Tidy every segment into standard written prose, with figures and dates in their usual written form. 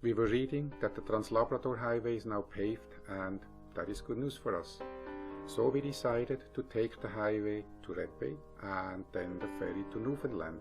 We were reading that the Trans-Labrador Highway is now paved, and that is good news for us. So we decided to take the highway to Red Bay and then the ferry to Newfoundland.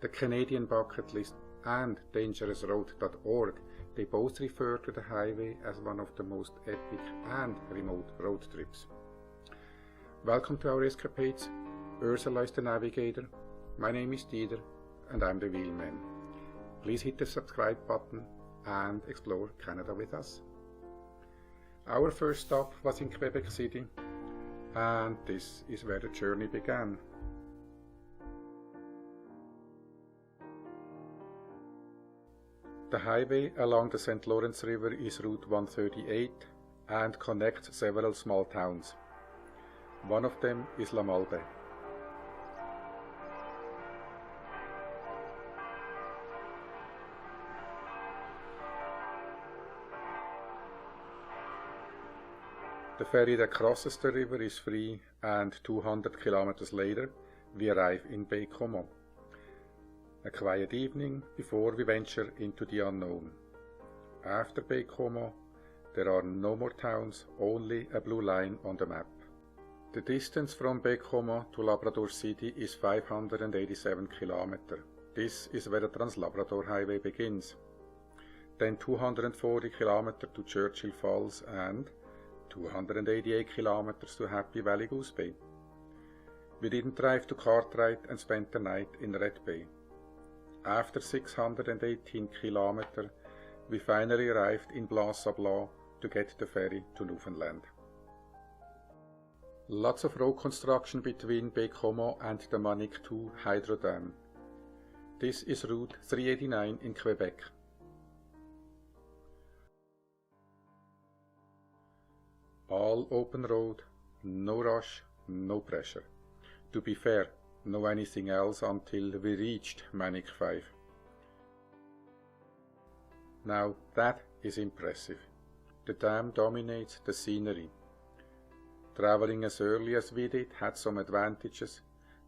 The Canadian Bucket List and DangerousRoad.org, they both refer to the highway as one of the most epic and remote road trips. Welcome to our escapades. Ursula is the navigator. My name is Dieter and I'm the wheelman. Please hit the subscribe button and explore Canada with us. Our first stop was in Quebec City, and this is where the journey began. The highway along the St. Lawrence River is Route 138 and connects several small towns. One of them is La Malbaie. The ferry that crosses the river is free, and 200 kilometers later we arrive in Baie-Comeau. A quiet evening before we venture into the unknown. After Baie-Comeau there are no more towns, only a blue line on the map. The distance from Baie-Comeau to Labrador City is 587 kilometers. This is where the Trans-Labrador Highway begins. Then 240 kilometers to Churchill Falls and 288 kilometers to happy Valley-Goose Bay. We didn't drive to Cartwright and spent the night in Red Bay. After 618 kilometers, we finally arrived in Blanc-Sablon to get the ferry to Newfoundland. Lots of road construction between Baie-Comeau and the Manic-5 Hydro Dam. This is Route 389 in Quebec. All open road, no rush, no pressure. To be fair, no anything else until we reached Manic-5. Now that is impressive. The dam dominates the scenery. Traveling as early as we did had some advantages,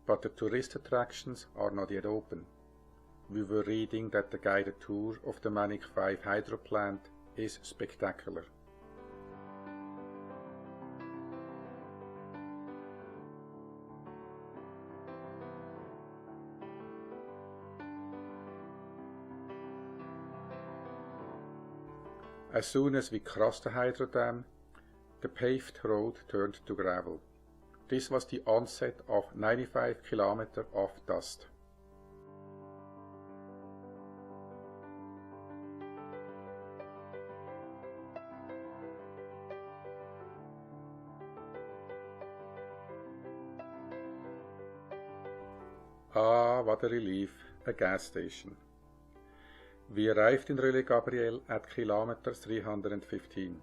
but the tourist attractions are not yet open. We were reading that the guided tour of the Manic-5 Hydro plant is spectacular. As soon as we crossed the hydro dam, the paved road turned to gravel. This was the onset of 95 kilometers of dust. Ah, what a relief, a gas station. We arrived in Relais-Gabriel at kilometer 315,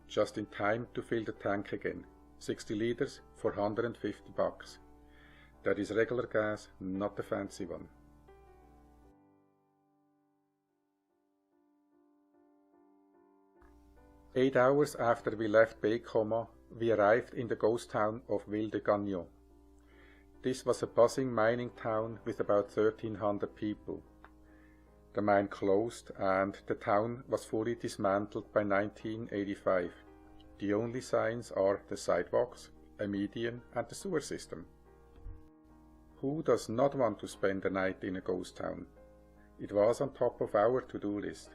just in time to fill the tank again, 60 liters for $150. That is regular gas, not the fancy one. Eight hours after we left Baie-Comeau, we arrived in the ghost town of Ville de Gagnon. This was a buzzing mining town with about 1,300 people. The mine closed and the town was fully dismantled by 1985. The only signs are the sidewalks, a median and the sewer system. Who does not want to spend a night in a ghost town? It was on top of our to-do list.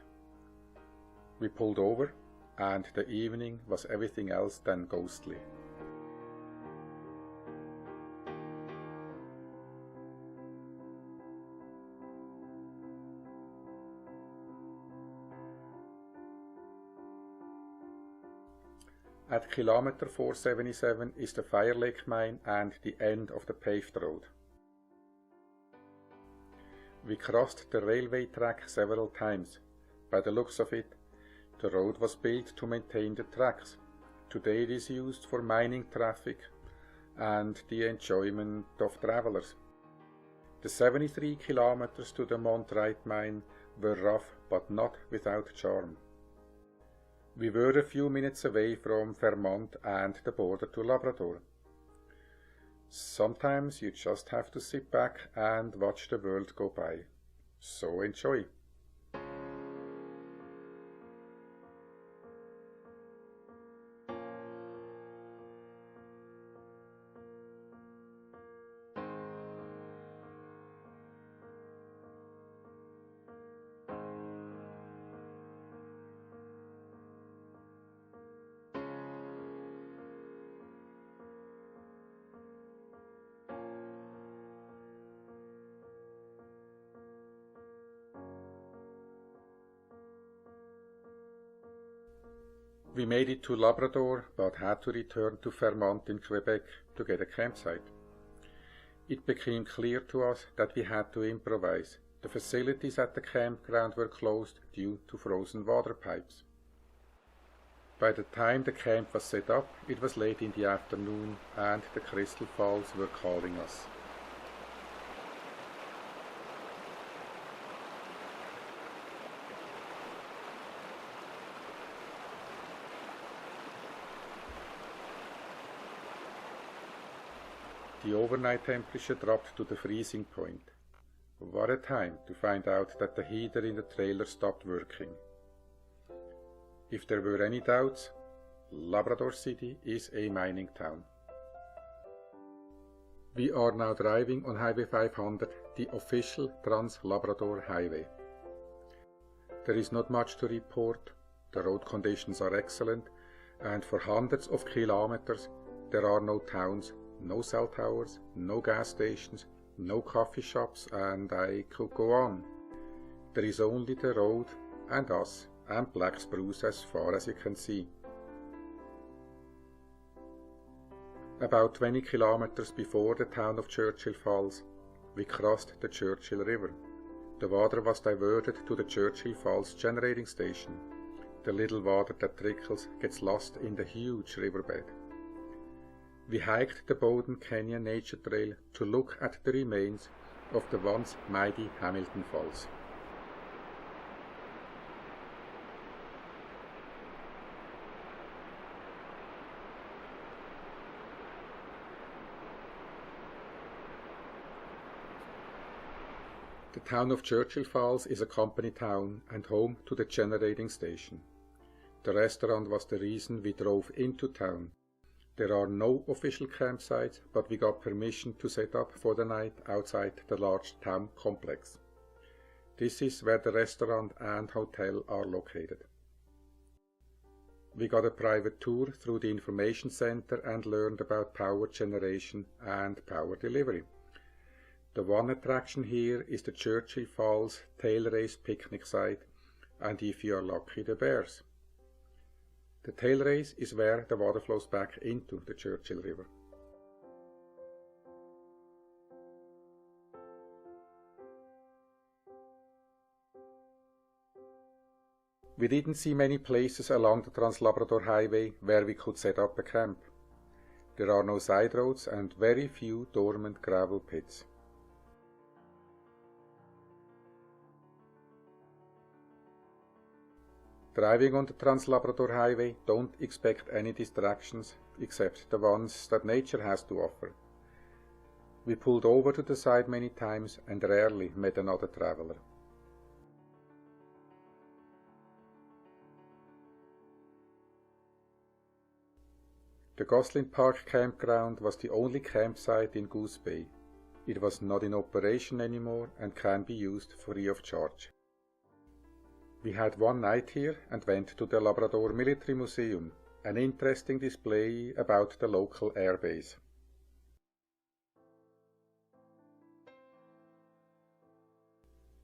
We pulled over and the evening was everything else than ghostly. At kilometer 477 is the Fire Lake mine and the end of the paved road. We crossed the railway track several times. By the looks of it, the road was built to maintain the tracks. Today it is used for mining traffic and the enjoyment of travelers. The 73 kilometers to the Mont-Wright mine were rough but not without charm. We were a few minutes away from Fermont and the border to Labrador. Sometimes you just have to sit back and watch the world go by. So enjoy! We made it to Labrador, but had to return to Fermont in Quebec to get a campsite. It became clear to us that we had to improvise. The facilities at the campground were closed due to frozen water pipes. By the time the camp was set up, it was late in the afternoon and the Churchill Falls were calling us. The overnight temperature dropped to the freezing point. What a time to find out that the heater in the trailer stopped working. If there were any doubts, Labrador City is a mining town. We are now driving on Highway 500, the official Trans-Labrador Highway. There is not much to report, the road conditions are excellent, and for hundreds of kilometers there are no towns, no cell towers, no gas stations, no coffee shops, and I could go on. There is only the road and us and black spruce as far as you can see. About 20 kilometers before the town of Churchill Falls, we crossed the Churchill River. The water was diverted to the Churchill Falls generating station. The little water that trickles gets lost in the huge riverbed. We hiked the Bowden Canyon Nature Trail to look at the remains of the once mighty Hamilton Falls. The town of Churchill Falls is a company town and home to the generating station. The restaurant was the reason we drove into town. There are no official campsites, but we got permission to set up for the night outside the large town complex. This is where the restaurant and hotel are located. We got a private tour through the information center and learned about power generation and power delivery. The one attraction here is the Churchill Falls tail race picnic site, and if you are lucky, the bears. The tail race is where the water flows back into the Churchill River. We didn't see many places along the Trans-Labrador Highway where we could set up a camp. There are no side roads and very few dormant gravel pits. Driving on the Trans-Labrador Highway, don't expect any distractions except the ones that nature has to offer. We pulled over to the side many times and rarely met another traveler. The Gosling Park campground was the only campsite in Goose Bay. It was not in operation anymore and can be used free of charge. We had one night here and went to the Labrador Military Museum, an interesting display about the local air base.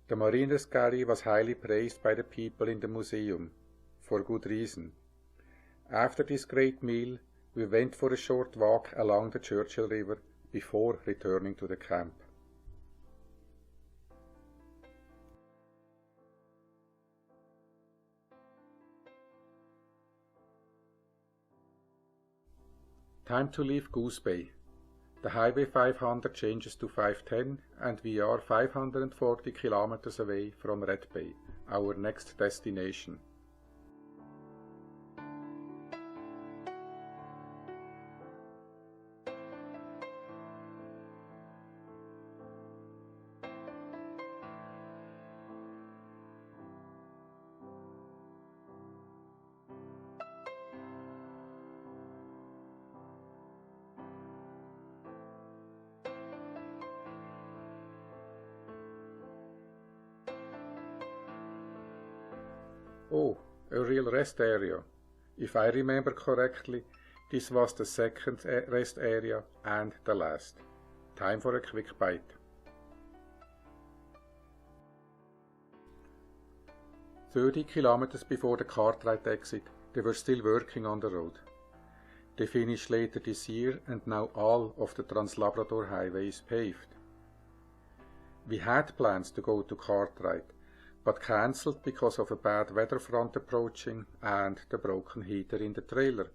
The mariner's galley was highly praised by the people in the museum, for good reason. After this great meal, we went for a short walk along the Churchill River before returning to the camp. Time to leave Goose Bay. The Highway 500 changes to 510 and we are 540 kilometers away from Red Bay, our next destination. Oh, a real rest area. If I remember correctly, this was the second rest area and the last. Time for a quick bite. 30 kilometers before the Cartwright exit, they were still working on the road. They finished later this year and now all of the Trans-Labrador Highway is paved. We had plans to go to Cartwright, but cancelled because of a bad weather front approaching and the broken heater in the trailer.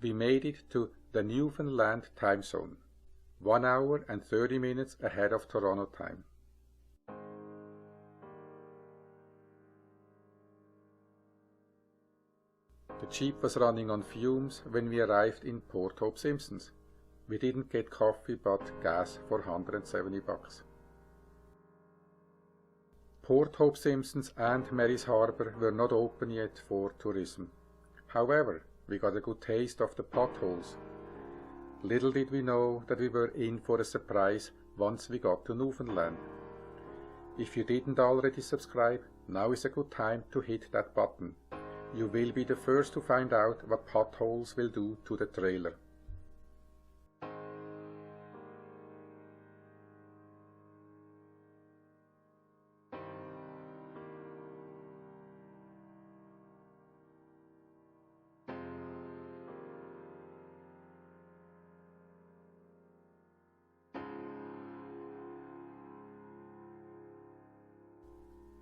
We made it to the Newfoundland time zone, 1 hour and 30 minutes ahead of Toronto time. The Jeep was running on fumes when we arrived in Port Hope Simpsons. We didn't get coffee but gas for $170. Port Hope Simpsons and Mary's Harbour were not open yet for tourism. However, we got a good taste of the potholes. Little did we know that we were in for a surprise once we got to Newfoundland. If you didn't already subscribe, now is a good time to hit that button. You will be the first to find out what potholes will do to the trailer.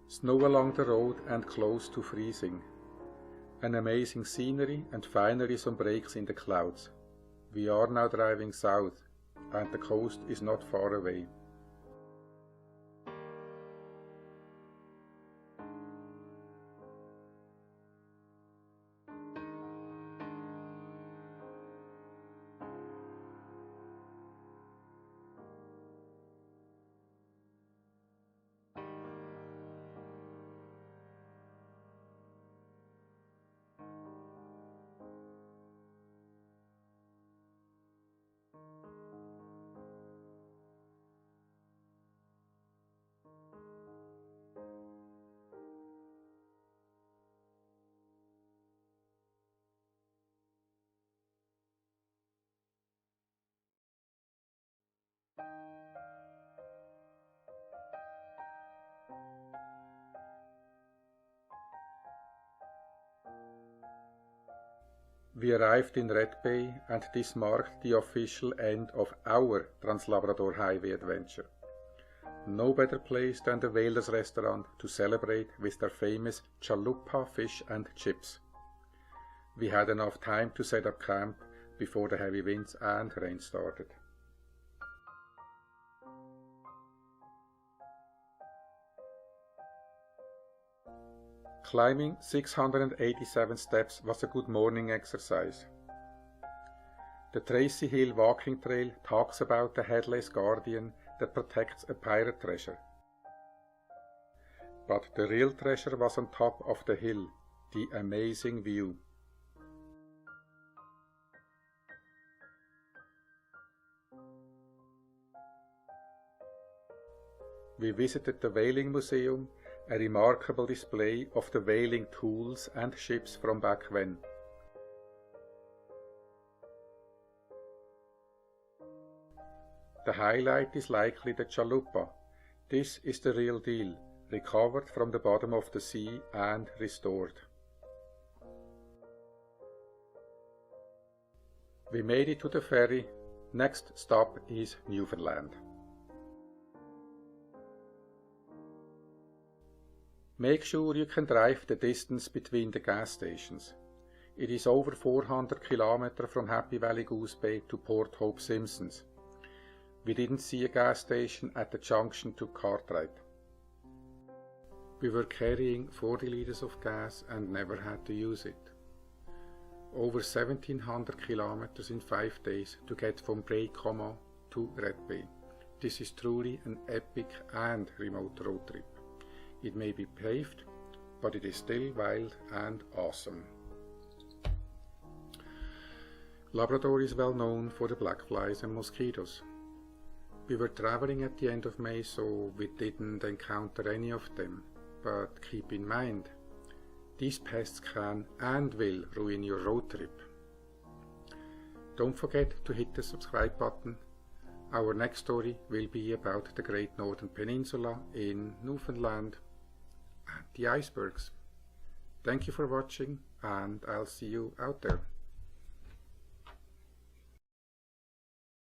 Snow along the road and close to freezing. An amazing scenery and finally some breaks in the clouds. We are now driving south and the coast is not far away. We arrived in Red Bay and this marked the official end of our Trans-Labrador Highway adventure. No better place than the Whalers restaurant to celebrate with their famous chalupa fish and chips. We had enough time to set up camp before the heavy winds and rain started. Climbing 687 steps was a good morning exercise. The Tracy Hill walking trail talks about the headless guardian that protects a pirate treasure. But the real treasure was on top of the hill, the amazing view. We visited the Whaling Museum, a remarkable display of the whaling tools and ships from back when. The highlight is likely the chalupa. This is the real deal, recovered from the bottom of the sea and restored. We made it to the ferry. Next stop is Newfoundland. Make sure you can drive the distance between the gas stations. It is over 400 km from Happy Valley-Goose Bay to Port Hope Simpsons. We didn't see a gas station at the junction to Cartwright. We were carrying 40 liters of gas and never had to use it. Over 1700 kilometers in 5 days to get from Baie-Comeau to Red Bay. This is truly an epic and remote road trip. It may be paved, but it is still wild and awesome. Labrador is well known for the black flies and mosquitoes. We were traveling at the end of May, so we didn't encounter any of them, but keep in mind, these pests can and will ruin your road trip. Don't forget to hit the subscribe button. Our next story will be about the Great Northern Peninsula in Newfoundland and the icebergs. Thank you for watching, and I'll see you out there.